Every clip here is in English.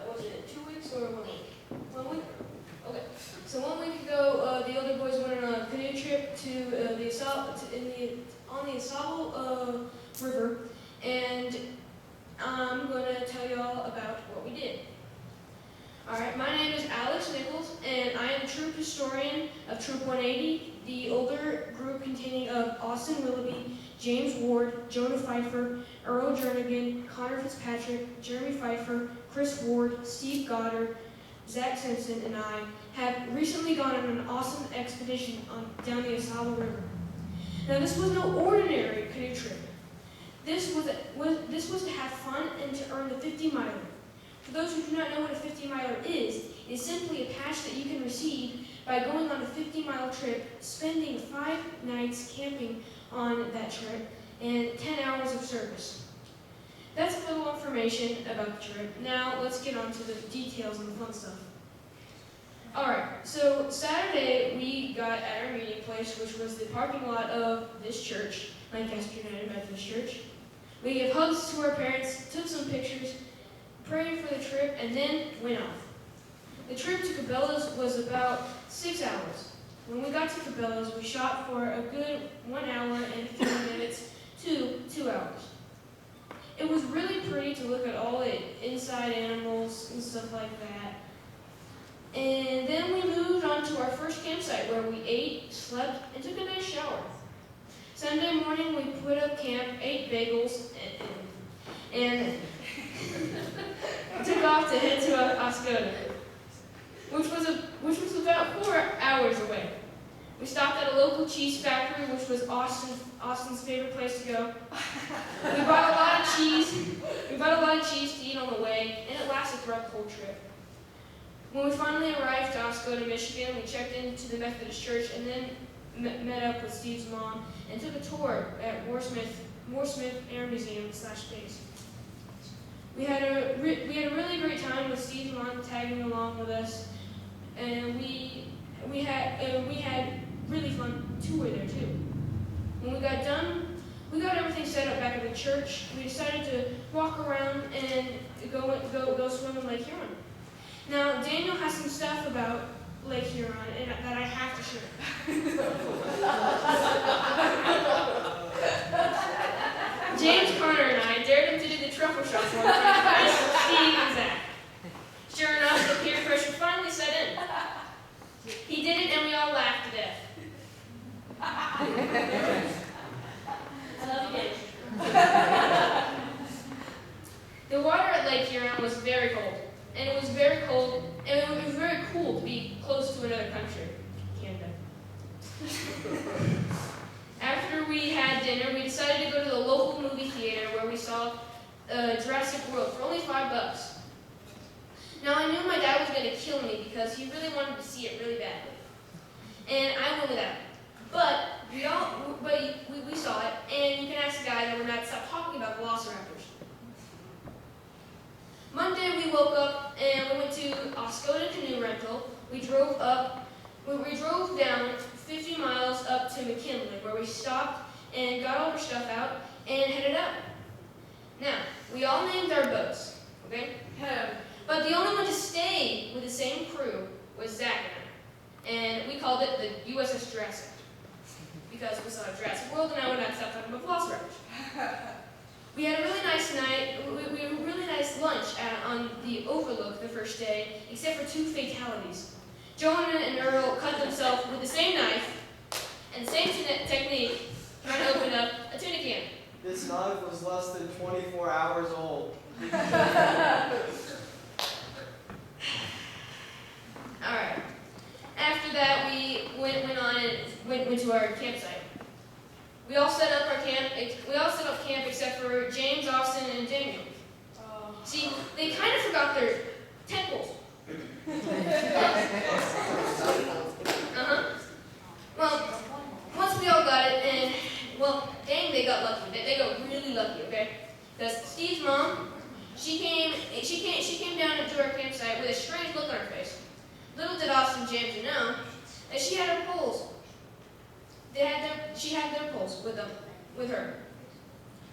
what was it, 2 weeks or 1 week? 1 week? Okay. So 1 week ago, the older boys went on a canoe trip to on the Asable River, and I'm going to tell you all about what we did. Alright, my name is Alex Nichols, and I am the troop historian of Troop 180, the older group containing of Austin Willoughby, James Ward, Jonah Pfeiffer, Earl Jernigan, Connor Fitzpatrick, Jeremy Pfeiffer, Chris Ward, Steve Goddard, Zach Simpson, and I have recently gone on an awesome expedition down the Asable River. Now, this was no ordinary canoe trip. This was to have fun and to earn the 50-miler. For those who do not know what a 50-miler is, it is simply a patch that you can receive by going on a 50-mile trip, spending 5 nights camping on that trip, and 10 hours of service. That's a little information about the trip. Now, let's get on to the details and the fun stuff. Alright, so Saturday we got at our meeting place, which was the parking lot of this church, Lancaster United Methodist Church. We gave hugs to our parents, took some pictures, prayed for the trip, and then went off. The trip to Cabela's was about 6 hours. When we got to Cabela's, we shot for a good 1 hour and 30 minutes to 2 hours. It was really pretty to look at all the inside animals and stuff like that. And then we moved on to our first campsite where we ate, slept, and took a nice shower. Sunday morning we put up camp, ate bagels, and took off to head to Oscoda, which was about 4 hours away. We stopped at a local cheese factory, which was Austin's favorite place to go. We bought a lot of cheese. We bought a lot of cheese to eat on the way, and it lasted throughout the whole trip. When we finally arrived to Oscoda, Michigan, we checked into the Methodist Church and then met up with Steve's mom and took a tour at Mooresmith Air Museum / base. We had a really great time with Steve's mom tagging along with us, and we had really fun tour there too. When we got done, we got everything set up back at the church. We decided to walk around and go swim in Lake Huron. Now, Daniel has some stuff about Lake Huron that I have to share. James, Connor, and I dared him to do the truffle shot one time with Steve and Zach. Sure enough, the peer pressure finally set in. He did it, and we all laughed to death. I love you guys. The water at Lake Huron was very cold. And it was very cold, and it was very cool to be close to another country, Canada. After we had dinner, we decided to go to the local movie theater where we saw Jurassic World for only $5. Now, I knew my dad was going to kill me because he really wanted to see it really badly. And I went without. But we saw it, and you can ask the guy that we're not stop talking about velociraptors. Monday we woke up and we went to Oscoda Canoe Rental. We drove down 50 miles up to McKinley, where we stopped and got all our stuff out and headed out. Now, we all named our boats, okay? But the only one to stay with the same crew was Zach and I. And we called it the USS Jurassic, because we saw Jurassic World and I would not stop talking about velociraptors. We had a really nice night, we had a really nice lunch on the Overlook the first day, except for 2 fatalities. Jonah and Earl cut themselves with the same knife and the same technique trying to open up a tuna can. This knife was less than 24 hours old. Alright. After that, we went to our campsite. We all set up camp except for James, Austin, and Daniel. See, they kind of forgot their tent poles. Well, once we all got it, and dang, they got lucky. They got really lucky, okay? Because Steve's mom, she came down to our campsite with a strange look on her face. Little did Austin and James know that she had her poles. She had their poles with her.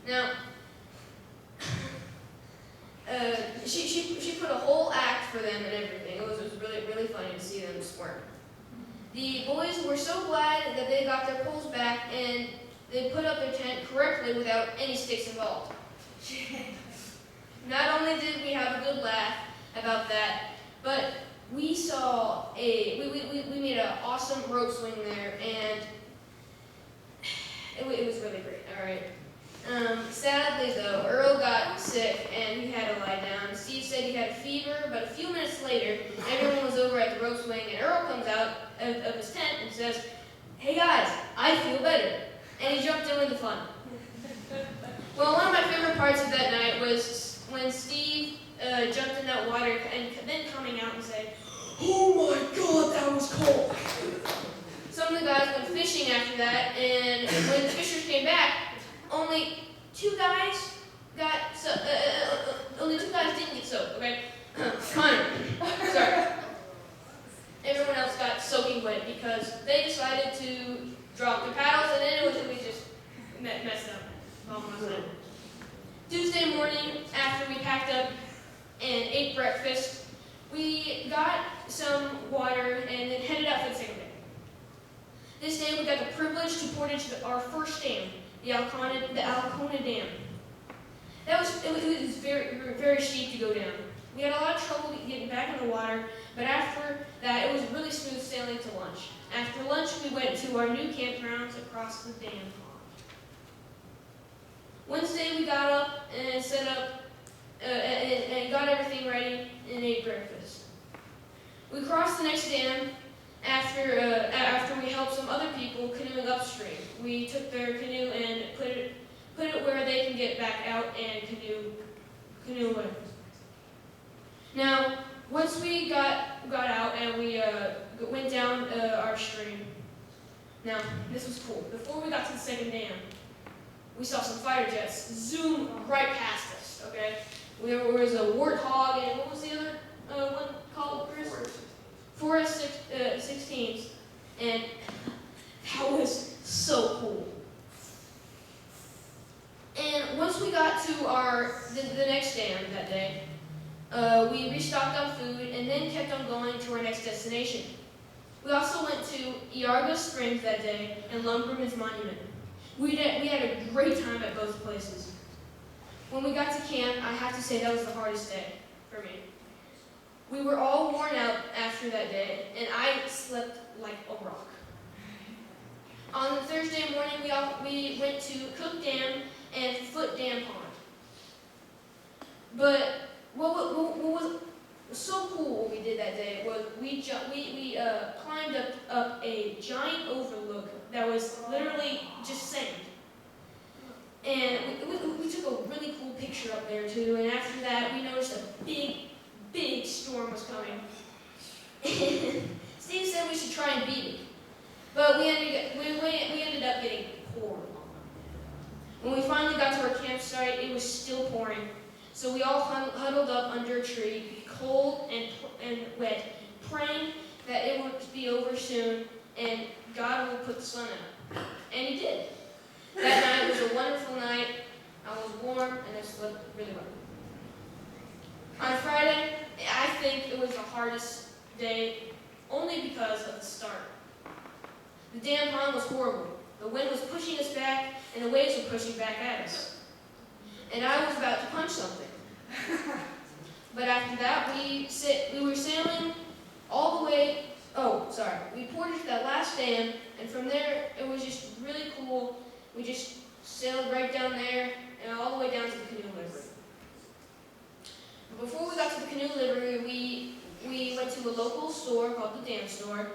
Now, she put a whole for them and everything. It was really, really funny to see them squirm. The boys were so glad that they got their poles back and they put up their tent correctly without any sticks involved. Not only did we have a good laugh about that, but we made an awesome rope swing there, and it was really great. All right. Sadly though, Earl got sick and he had to lie down. Steve said he had a fever, but a few minutes later, everyone was over at the rope swing, and Earl comes out of his tent and says, "Hey guys, I feel better," and he jumped in with the fun. Well, one of my favorite parts of that night was when Steve jumped in that water and then coming out and saying, "Oh my God, that was cold." Some of the guys went fishing after that, and when the fishers came back, only two guys didn't get soaked. Okay, Connor, sorry. Everyone else got soaking wet because they decided to drop their paddles, and then we just messed up. Tuesday morning, after we packed up and ate breakfast, we got some water and then headed out for the second day. This day we got the privilege to portage our first dam, the Alcona Dam. It was very, very steep to go down. We had a lot of trouble getting back in the water, but after that it was really smooth sailing to lunch. After lunch we went to our new campgrounds across the dam pond. Wednesday we got up and set up and got everything ready and ate breakfast. We crossed the next dam after we helped some other people canoeing upstream. We took their canoe and put it where they can get back out and canoe away. Now, once we got out and we went down our stream. Now, this was cool. Before we got to the second dam, we saw some fighter jets zoom right past us. Okay, there was a Warthog and what was the other one called, Chris? Forest 16s, and that was so cool. And once we got to the next dam that day, we restocked on food and then kept on going to our next destination. We also went to Iarga Springs that day and Lumberman's Monument. We had a great time at both places. When we got to camp, I have to say that was the hardest day for me. We were all worn out after that day, and I slept like a rock. On the Thursday morning, we went to Cook Dam and Foot Dam Pond. But what was so cool what we did that day was we climbed up a giant overlook that was literally just sand. And we took a really cool picture up there too, and after that we noticed a big storm was coming. Steve said we should try and beat it, but we ended up getting poured. When we finally got to our campsite, it was still pouring, so we all huddled up under a tree, cold and wet, praying that it would be over soon and God would put the sun out. And He did. That night was a wonderful night. I was warm and I slept really well. On Friday, I think it was the hardest day only because of the start. The dam pond was horrible. The wind was pushing us back and the waves were pushing back at us. And I was about to punch something. But after that, we were sailing all the way, we portaged that last dam, and from there, it was just really cool. We just sailed right down there and all the way down to the canoe livery. Before we got to the canoe livery, we went to a local store called the Dam Store,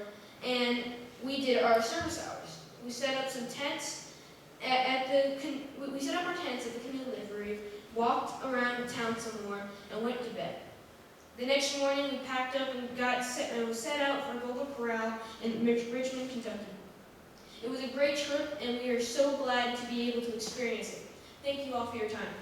and we did our service hours. We set up some tents we set up our tents at the canoe livery, walked around town some more, and went to bed. The next morning, we packed up and set out for Golden Corral in Richmond, Kentucky. It was a great trip, and we are so glad to be able to experience it. Thank you all for your time.